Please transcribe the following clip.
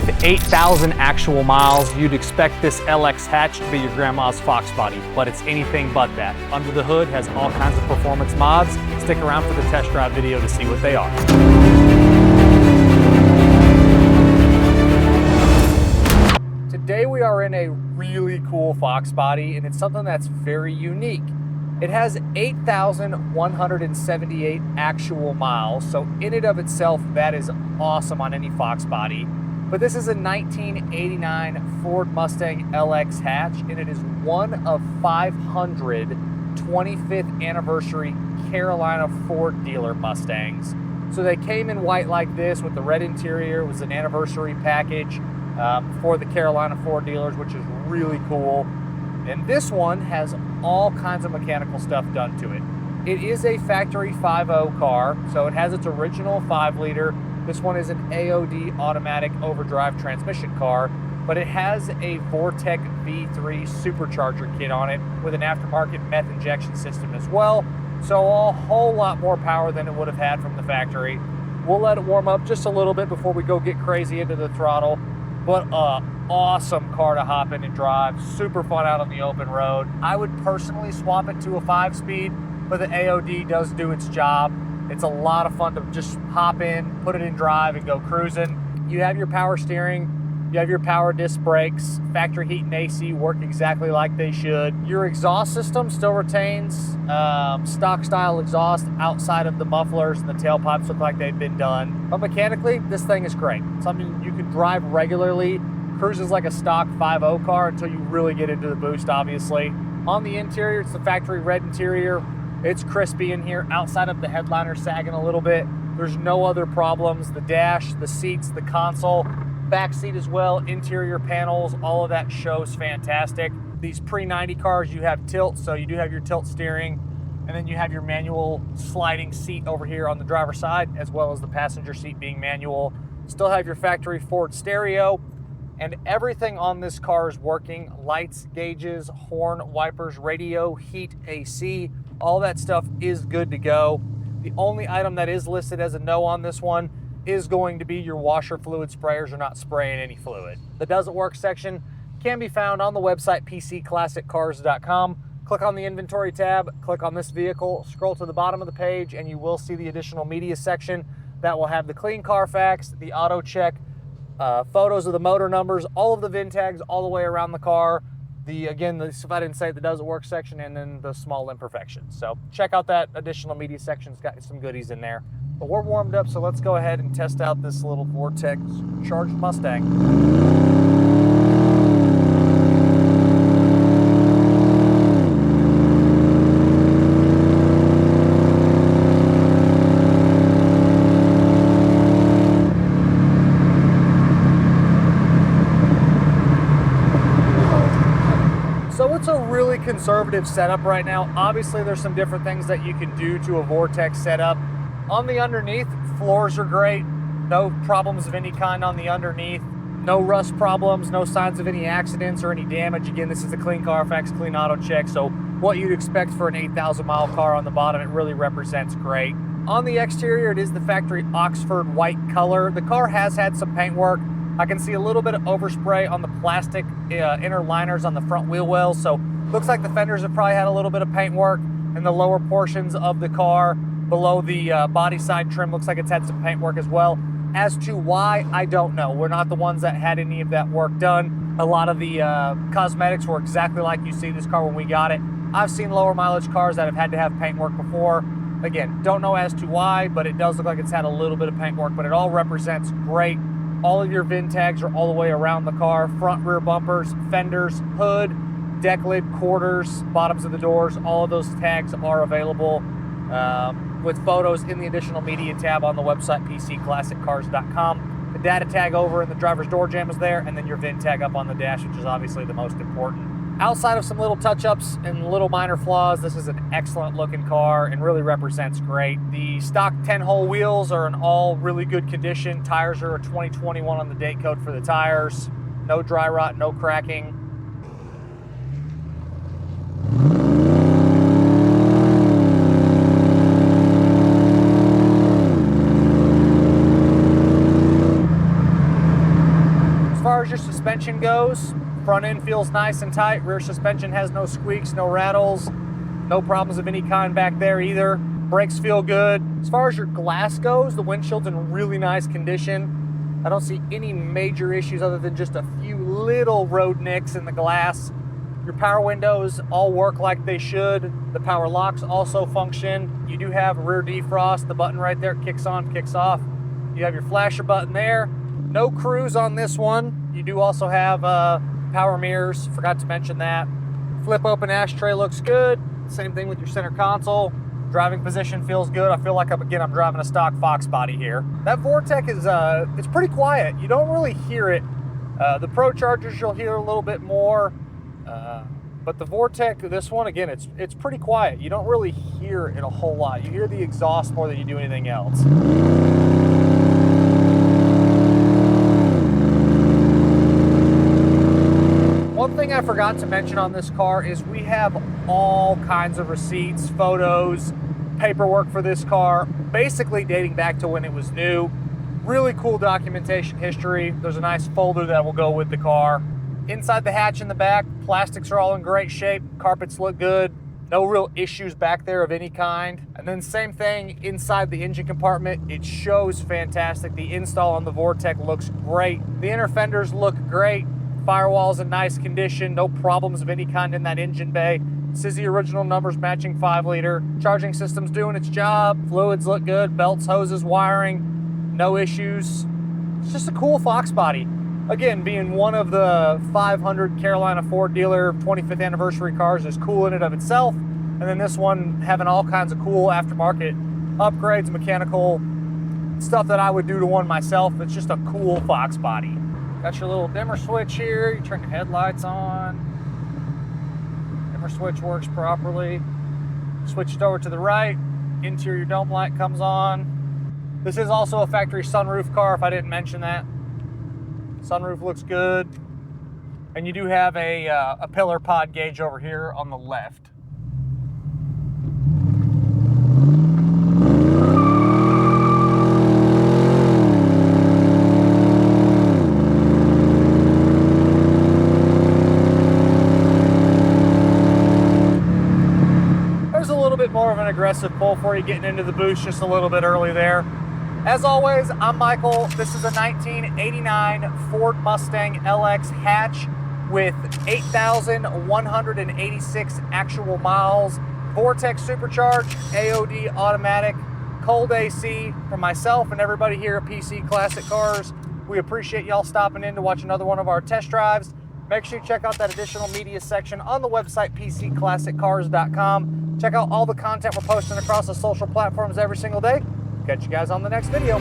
With 8,000 actual miles, you'd expect this LX hatch to be your grandma's Fox body, but it's anything but that. Under the hood has all kinds of performance mods. Stick around for the test drive video to see what they are. Today we are in a really cool Fox body, and it's something that's very unique. It has 8,178 actual miles, so in and of itself, that is awesome on any Fox body. But this is a 1989 Ford Mustang LX hatch, and it is one of 500 25th anniversary Carolina Ford dealer Mustangs. So they came in white like this with the red interior. It was an anniversary package for the Carolina Ford dealers, which is really cool. And this one has all kinds of mechanical stuff done to it. It is a factory 5.0 car, so it has its original 5-liter. This one is an AOD automatic overdrive transmission car, but it has a Vortech V3 Supercharger kit on it with an aftermarket meth injection system as well. So a whole lot more power than it would have had from the factory. We'll let it warm up just a little bit before we go get crazy into the throttle. But awesome car to hop in and drive. Super fun out on the open road. I would personally swap it to a 5-speed, but the AOD does do its job. It's a lot of fun to just hop in, put it in drive, and go cruising. You have your power steering, you have your power disc brakes, factory heat and AC work exactly like they should. Your exhaust system still retains stock style exhaust outside of the mufflers, and the tailpipes look like they've been done. But mechanically, this thing is great. Something you can drive regularly, cruises like a stock 5.0 car until you really get into the boost, obviously. On the interior, it's the factory red interior. It's crispy in here, outside of the headliner sagging a little bit. There's no other problems. The dash, the seats, the console, back seat as well, interior panels, all of that shows fantastic. These pre-90 cars, you have tilt, so you do have your tilt steering, and then you have your manual sliding seat over here on the driver's side, as well as the passenger seat being manual. Still have your factory Ford stereo, and everything on this car is working. Lights, gauges, horn, wipers, radio, heat, AC, all that stuff is good to go. The only item that is listed as a no on this one is going to be your washer fluid sprayers are not spraying any fluid. The doesn't work section can be found on the website pcclassiccars.com. Click on the inventory tab, click on this vehicle, scroll to the bottom of the page, and you will see the additional media section that will have the clean Carfax, the auto check, photos of the motor numbers, all of the VIN tags all the way around the car. Again, if I didn't say, the doesn't work section, and then the small imperfections. So check out that additional media section. It's got some goodies in there. But we're warmed up, so let's go ahead and test out this little Vortech charged Mustang. So it's a really conservative setup right now. Obviously, there's some different things that you can do to a Vortech setup. On the underneath, floors are great. No problems of any kind on the underneath. No rust problems, no signs of any accidents or any damage. Again, this is a clean Carfax, clean auto check, so what you'd expect for an 8,000 mile car on the bottom, it really represents great. On the exterior, it is the factory Oxford white color. The car has had some paint work. I can see a little bit of overspray on the plastic inner liners on the front wheel wells, so looks like the fenders have probably had a little bit of paint work, and the lower portions of the car below the body side trim looks like it's had some paint work as well. As to why, I don't know. We're not the ones that had any of that work done. A lot of the cosmetics were exactly like you see this car when we got it. I've seen lower mileage cars that have had to have paint work before. Again, don't know as to why, but it does look like it's had a little bit of paint work, but it all represents great. All of your VIN tags are all the way around the car. Front, rear bumpers, fenders, hood, deck lid, quarters, bottoms of the doors. All of those tags are available with photos in the additional media tab on the website pcclassiccars.com. The data tag over in the driver's door jamb is there, and then your VIN tag up on the dash, which is obviously the most important. Outside of some little touch-ups and little minor flaws, this is an excellent looking car and really represents great. The stock 10-hole wheels are in all really good condition. Tires are a 2021 on the date code for the tires. No dry rot, no cracking. suspension goes, front end feels nice and tight. Rear suspension has no squeaks, no rattles, no problems of any kind back there either. Brakes feel good. As far as your glass goes, the windshield's in really nice condition. I don't see any major issues other than just a few little road nicks in the glass. Your power windows all work like they should. The power locks also function. You do have rear defrost. The button right there kicks on, kicks off. You have your flasher button there. No cruise on this one. You do also have power mirrors. Forgot to mention that. Flip open ashtray looks good. Same thing with your center console. Driving position feels good. I feel like I'm driving a stock Fox body here. That Vortech is it's pretty quiet. You don't really hear it. The Pro Chargers you'll hear a little bit more. But the Vortech, this one, again, it's pretty quiet. You don't really hear it a whole lot. You hear the exhaust more than you do anything else. One thing I forgot to mention on this car is we have all kinds of receipts, photos, paperwork for this car, basically dating back to when it was new. Really cool documentation history. There's a nice folder that will go with the car. Inside the hatch in the back, plastics are all in great shape. Carpets look good. No real issues back there of any kind. And then same thing inside the engine compartment. It shows fantastic. The install on the Vortech looks great. The inner fenders look great. Firewall's in nice condition. No problems of any kind in that engine bay. This is the original numbers matching 5-liter. Charging system's doing its job. Fluids look good. Belts, hoses, wiring. No issues. It's just a cool Fox body. Again, being one of the 500 Carolina Ford dealer 25th anniversary cars is cool in and of itself. And then this one having all kinds of cool aftermarket upgrades, mechanical stuff that I would do to one myself. It's just a cool Fox body. Got your little dimmer switch here. You turn your headlights on. Dimmer switch works properly. Switch it over to the right. Interior dome light comes on. This is also a factory sunroof car, if I didn't mention that. Sunroof looks good. And you do have a pillar pod gauge over here on the left. There's a little bit more of an aggressive pull for you getting into the boost just a little bit early there. As always, I'm Michael. This is a 1989 Ford Mustang LX hatch with 8,186 actual miles. Vortech Supercharged, AOD automatic, cold AC. From myself and everybody here at PC Classic Cars, we appreciate y'all stopping in to watch another one of our test drives. Make sure you check out that additional media section on the website, PCClassicCars.com. Check out all the content we're posting across the social platforms every single day. Catch you guys on the next video.